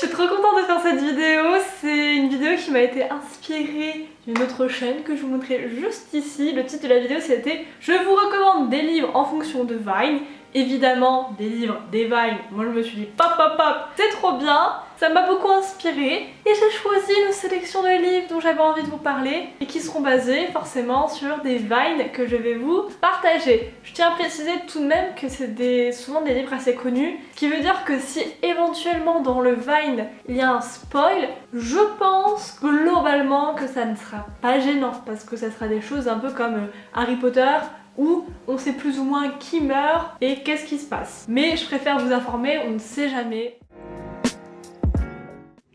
je suis trop contente de faire cette vidéo. C'est une vidéo qui m'a été inspirée d'une autre chaîne que je vous montrerai juste ici. Le titre de la vidéo c'était « Je vous recommande des livres en fonction de Vine ». Évidemment, des livres, des Vines, moi je me suis dit pop pop pop, c'est trop bien, ça m'a beaucoup inspiré et j'ai choisi une sélection de livres dont j'avais envie de vous parler et qui seront basés forcément sur des Vines que je vais vous partager. Je tiens à préciser tout de même que c'est souvent des livres assez connus, ce qui veut dire que si éventuellement dans le Vine il y a un spoil, je pense globalement que ça ne sera pas gênant parce que ça sera des choses un peu comme Harry Potter, où on sait plus ou moins qui meurt et qu'est-ce qui se passe. Mais je préfère vous informer, on ne sait jamais.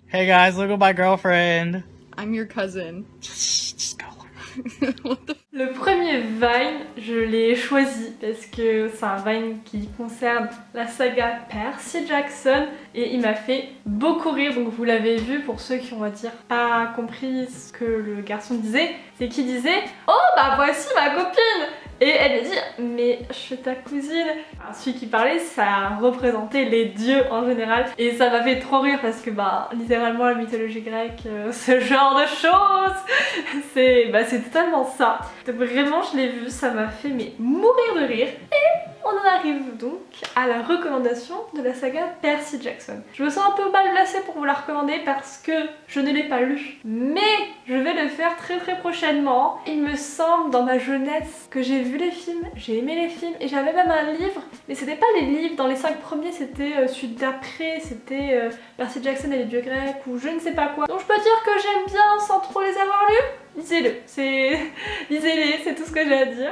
Hey guys, look at my girlfriend. I'm your cousin. Just go. Le premier Vine, je l'ai choisi parce que c'est un Vine qui concerne la saga Percy Jackson et il m'a fait beaucoup rire, donc vous l'avez vu pour ceux qui ont, on va dire, pas compris ce que le garçon disait, c'est qu'il disait « Oh bah voici ma copine !» Et elle lui dit « Mais je suis ta cousine !» Celui qui parlait, ça représentait les dieux en général et ça m'a fait trop rire parce que bah littéralement la mythologie grecque, ce genre de choses, c'est totalement ça. Donc vraiment je l'ai vu, ça m'a fait mais mourir de rire et on en arrive donc à la recommandation de la saga Percy Jackson. Je me sens un peu mal placée pour vous la recommander parce que je ne l'ai pas lu, mais je vais le faire très prochainement. Il me semble dans ma jeunesse que j'ai vu les films, j'ai aimé les films et j'avais même un livre, mais c'était pas les livres, dans les 5 premiers c'était celui d'après, c'était Percy Jackson et les dieux grecs ou je ne sais pas quoi. Donc je peux dire que j'aime bien sans trop les avoir lus. Lisez-le, lisez-les, c'est tout ce que j'ai à dire.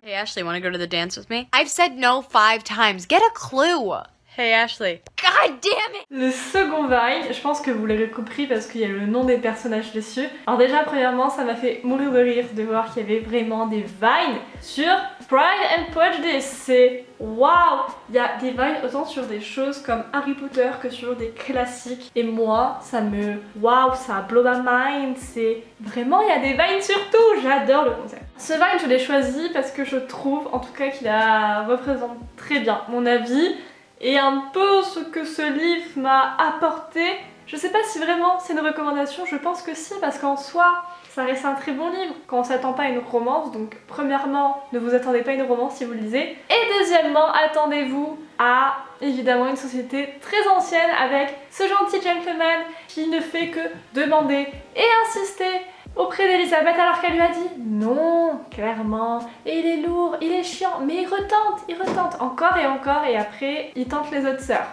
Hey Ashley, wanna go to the dance with me? I've said no 5 times. Get a clue. Hey Ashley. God damn it! Le second Vine, je pense que vous l'avez compris parce qu'il y a le nom des personnages dessus. Alors déjà, premièrement, ça m'a fait mourir de rire de voir qu'il y avait vraiment des Vines sur Pride and Prejudice. C'est waouh! Il y a des Vines autant sur des choses comme Harry Potter que sur des classiques. Et moi, ça me waouh, ça blow my mind. C'est vraiment, il y a des Vines sur tout. J'adore le concept. Ce Vine, je l'ai choisi parce que je trouve, en tout cas, qu'il représente très bien mon avis. Et un peu ce que ce livre m'a apporté. Je sais pas si vraiment c'est une recommandation, je pense que si, parce qu'en soi, ça reste un très bon livre quand on s'attend pas à une romance. Donc premièrement, ne vous attendez pas à une romance si vous le lisez. Et deuxièmement, attendez-vous à évidemment une société très ancienne avec ce gentil gentleman qui ne fait que demander et insister auprès d'Elisabeth alors qu'elle lui a dit non, clairement, et il est lourd, il est chiant, mais il retente encore et après il tente les autres sœurs.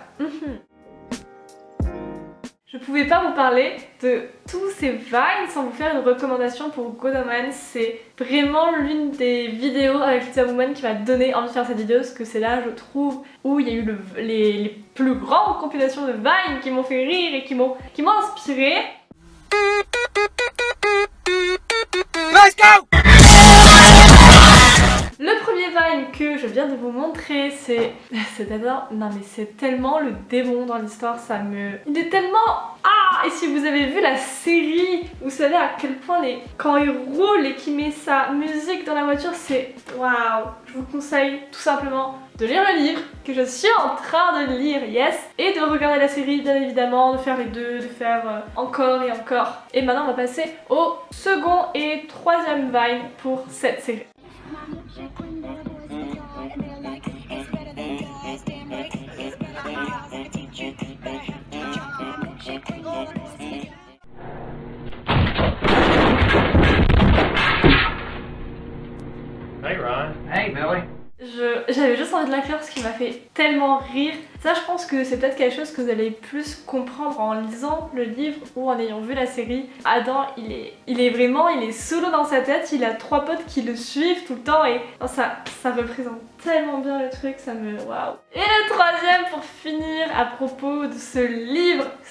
Je pouvais pas vous parler de tous ces Vines sans vous faire une recommandation pour Good Omens. C'est vraiment l'une des vidéos avec Little Woman qui m'a donné envie de faire cette vidéo parce que c'est là, je trouve, où il y a eu les plus grandes compilations de Vines qui m'ont fait rire et qui m'ont inspiré. Let's go! Le premier Vine que je viens de vous montrer, c'est d'abord, non mais c'est tellement le démon dans l'histoire, il est tellement... Ah! Et si vous avez vu la série, vous savez à quel point quand il roule et qu'il met sa musique dans la voiture, c'est... Waouh! Je vous conseille tout simplement de lire le livre que je suis en train de lire, yes, et de regarder la série bien évidemment, de faire les deux, de faire encore et encore. Et maintenant on va passer au second et troisième Vine pour cette série. Hey Ron. Hey Billy. J'avais juste envie de l'inclure parce qu'il m'a fait tellement rire. Ça, je pense que c'est peut-être quelque chose que vous allez plus comprendre en lisant le livre ou en ayant vu la série. Adam, il est solo dans sa tête, il a 3 potes qui le suivent tout le temps et ça représente tellement bien le truc, ça me... Waouh. Et le troisième pour finir à propos de ce livre /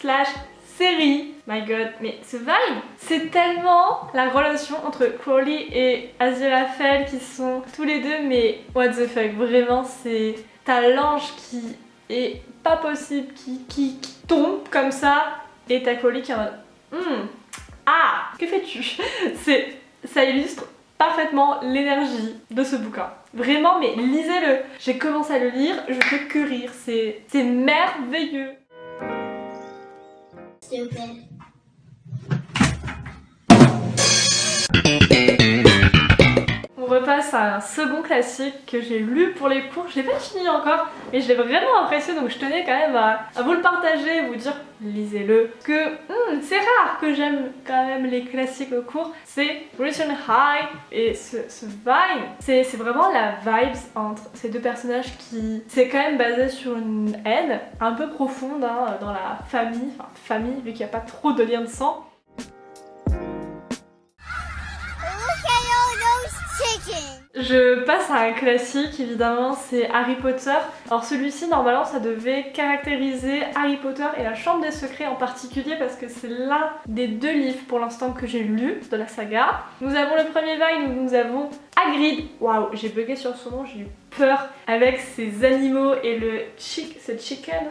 série, my god, mais ce Vine, c'est tellement la relation entre Crowley et Aziraphale qui sont tous les deux, mais what the fuck, vraiment c'est... T'as l'ange qui est pas possible, qui tombe comme ça, et t'as Crowley qui est en mode ah, que fais-tu? Ça illustre parfaitement l'énergie de ce bouquin. Vraiment, mais lisez-le. J'ai commencé à le lire, je peux que rire, c'est merveilleux. stupid. On repasse à un second classique que j'ai lu pour les cours. Je l'ai pas fini encore, mais je l'ai vraiment apprécié, donc je tenais quand même à vous le partager, vous dire lisez-le. Que c'est rare que j'aime quand même les classiques au cours. C'est Return High, et ce Vine, c'est vraiment la vibes entre ces deux personnages qui... C'est quand même basé sur une haine un peu profonde hein, dans la famille, enfin famille vu qu'il n'y a pas trop de liens de sang. Je passe à un classique, évidemment, c'est Harry Potter. Alors celui-ci, normalement, ça devait caractériser Harry Potter et la Chambre des Secrets en particulier parce que c'est l'un des deux livres pour l'instant que j'ai lu de la saga. Nous avons le premier Vine où nous avons Hagrid. Waouh, j'ai bugué sur son nom, j'ai eu peur avec ses animaux et le c'est chicken.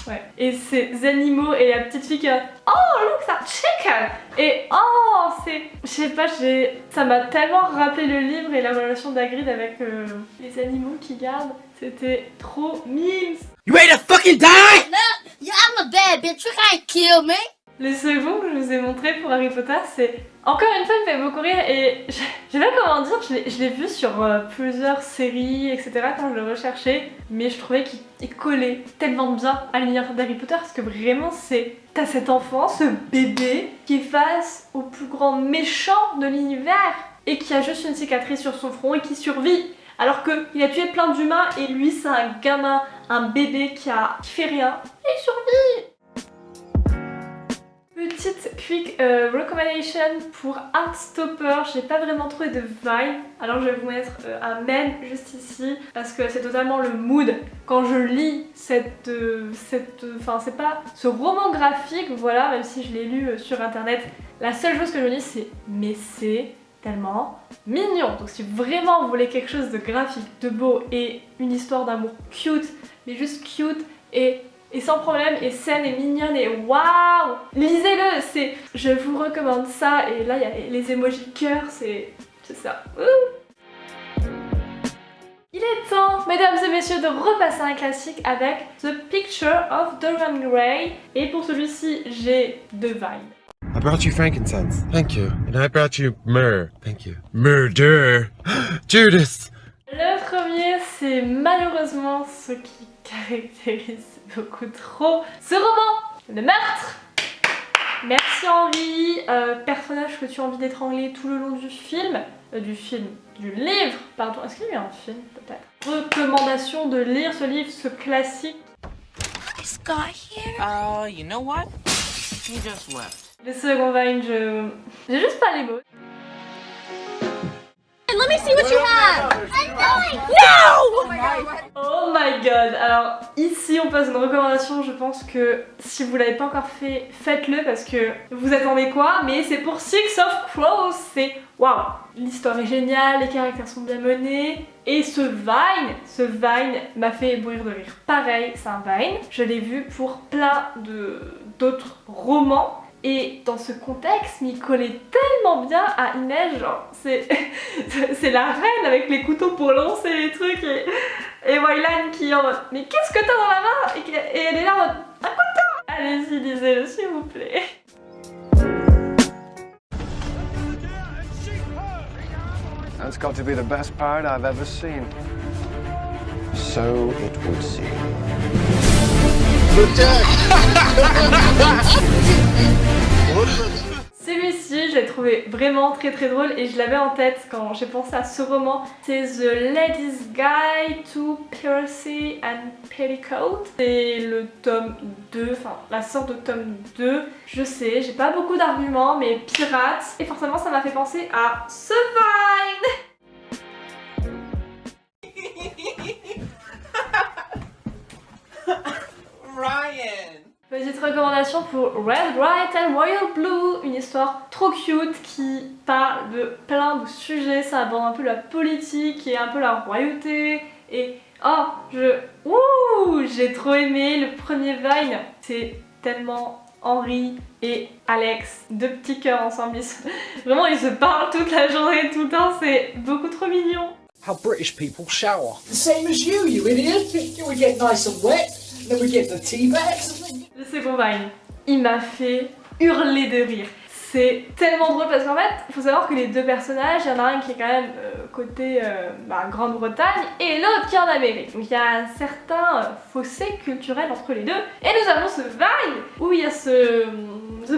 Ouais. Et ces animaux et la petite fille qui a oh look that chicken et oh c'est je sais pas ça m'a tellement rappelé le livre et la relation d'Hagrid avec les animaux qu'il garde, c'était trop memes. You ready to fucking die? Look, yeah, I'm a bad bitch. You can't kill me. Le second que je vous ai montré pour Harry Potter, c'est encore une fois, il me fait beaucoup rire et je sais pas comment dire, je l'ai vu sur plusieurs séries, etc. quand je le recherchais, mais je trouvais qu'il collait tellement bien à l'univers d'Harry Potter parce que vraiment t'as cet enfant, ce bébé qui est face au plus grand méchant de l'univers et qui a juste une cicatrice sur son front et qui survit. Alors qu'il a tué plein d'humains et lui c'est un gamin, un bébé qui fait rien et il survit. Petite quick recommendation pour Heartstopper, j'ai pas vraiment trouvé de vibe, alors je vais vous mettre un meme juste ici parce que c'est totalement le mood quand je lis enfin c'est pas ce roman graphique, voilà, même si je l'ai lu sur internet, la seule chose que je lis c'est mais c'est tellement mignon. Donc si vraiment vous voulez quelque chose de graphique, de beau et une histoire d'amour cute, mais juste cute et sans problème et saine et mignonne et waouh, lisez-le, je vous recommande ça. Et là il y a les emojis cœur, c'est ça. Il est temps, mesdames et messieurs, de repasser à un classique avec The Picture of Dorian Gray. Et pour celui-ci, j'ai deux vibes. I brought you frankincense. Thank you. And I brought you myrrh. Thank you. Murder. Judas. Le premier, c'est malheureusement ce qui caractérise beaucoup trop ce roman, le meurtre. Merci Henri, personnage que tu as envie d'étrangler tout le long du film, du livre, pardon, est-ce qu'il y a eu un film peut-être? Recommandation de lire ce livre, ce classique. This guy here. You know what? He just left. Le second Vine, j'ai juste pas les mots. Let me see what you have. No! Oh my god! Alors ici on passe une recommandation, je pense que si vous l'avez pas encore fait, faites-le parce que vous attendez quoi? Mais c'est pour Six of Crows, c'est waouh! L'histoire est géniale, les caractères sont bien menés et ce Vine m'a fait bouillir de rire. Pareil, c'est un Vine, je l'ai vu pour plein d'autres romans. Et dans ce contexte, il collait tellement bien à Inès, genre c'est la reine avec les couteaux pour lancer les trucs et Wylan qui est en mode mais qu'est-ce que t'as dans la main et elle est là en mode un couteau. Allez-y, lisez-le s'il vous plaît. That's got to be the best part I've ever seen. So it would seem. Celui-ci, je l'ai trouvé vraiment très drôle et je l'avais en tête quand j'ai pensé à ce roman. C'est The Lady's Guide to Piracy and Petticoat. C'est le tome 2, enfin la sorte de tome 2. Je sais, j'ai pas beaucoup d'arguments, mais pirates. Et forcément, ça m'a fait penser à ce Vine. Ryan! Petite recommandation pour Red, White and Royal Blue, une histoire trop cute qui parle de plein de sujets, ça aborde un peu la politique et un peu la royauté et oh, j'ai trop aimé le premier Vine, c'est tellement Henri et Alex, deux petits cœurs ensemble, vraiment ils se parlent toute la journée, tout le temps, c'est beaucoup trop mignon. How British people shower. The same as you idiot. We get nice and wet, then we get the tea bags. Le second Vine, il m'a fait hurler de rire. C'est tellement drôle parce qu'en fait, il faut savoir que les deux personnages, il y en a un qui est quand même côté Grande-Bretagne et l'autre qui est en Amérique. Donc il y a un certain fossé culturel entre les deux. Et nous avons ce Vine où il y a ce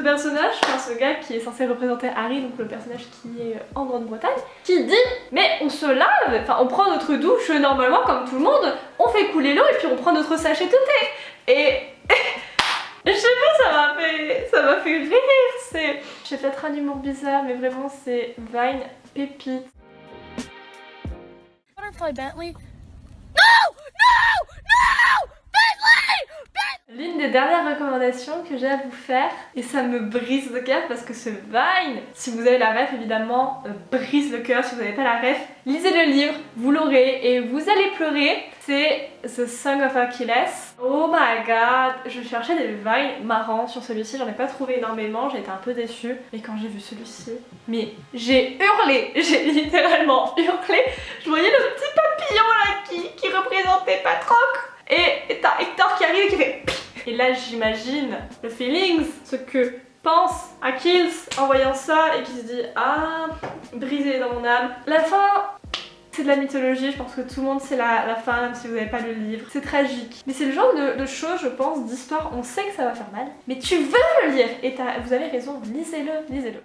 personnage, enfin ce gars qui est censé représenter Harry, donc le personnage qui est en Grande-Bretagne, qui dit mais on se lave, enfin on prend notre douche normalement comme tout le monde, on fait couler l'eau et puis on prend notre sachet de thé. Et je sais pas, ça m'a fait rire. J'ai peut-être un humour bizarre, mais vraiment c'est Vine pépite. Butterfly Bentley. L'une des dernières recommandations que j'ai à vous faire, et ça me brise le cœur parce que ce Vine, si vous avez la ref évidemment, brise le cœur. Si vous n'avez pas la ref, lisez le livre, vous l'aurez et vous allez pleurer. C'est The Song of Achilles. Oh my god, je cherchais des Vines marrants sur celui-ci, j'en ai pas trouvé énormément, j'ai été un peu déçue. Et quand j'ai vu celui-ci, mais j'ai hurlé, j'ai littéralement hurlé. Je voyais le petit papillon là qui représentait Patrocle. Et t'as Hector qui arrive et qui fait pif. Et là j'imagine le feelings, ce que pense Achilles en voyant ça et qui se dit ah, brisé dans mon âme. La fin, c'est de la mythologie, je pense que tout le monde sait la fin même si vous n'avez pas le livre. C'est tragique. Mais c'est le genre de choses, je pense, d'histoire, on sait que ça va faire mal, mais tu veux le lire et vous avez raison, lisez-le, lisez-le.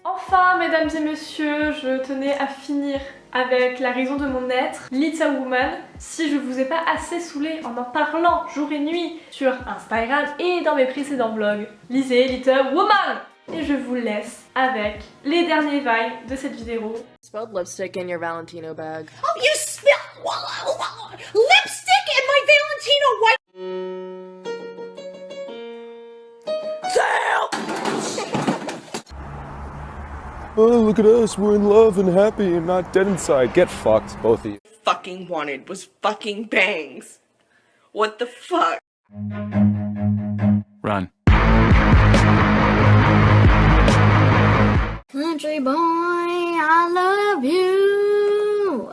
Enfin, mesdames et messieurs, je tenais à finir avec la raison de mon être, Little Woman. Si je vous ai pas assez saoulé en parlant jour et nuit sur Instagram et dans mes précédents vlogs, lisez Little Woman. Et je vous laisse avec les derniers vibes de cette vidéo. Spilled lipstick in your Valentino bag. Oh, you spilled lipstick in my Valentino white. Oh, look at us. We're in love and happy and not dead inside. Get fucked, both of you. Fucking wanted was fucking bangs. What the fuck? Run. Country boy, I love you.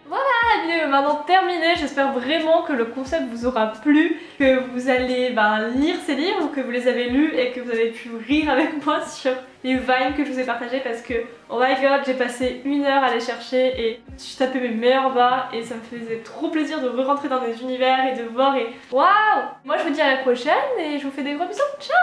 Voilà, la vidéo est maintenant terminée. J'espère vraiment que le concept vous aura plu, que vous allez lire ces livres ou que vous les avez lus et que vous avez pu rire avec moi sur les vines que je vous ai partagées parce que, oh my god, j'ai passé 1 heure à les chercher et je tapais mes meilleurs bas et ça me faisait trop plaisir de re-rentrer dans des univers et de voir et waouh! Moi je vous dis à la prochaine et je vous fais des gros bisous. Ciao!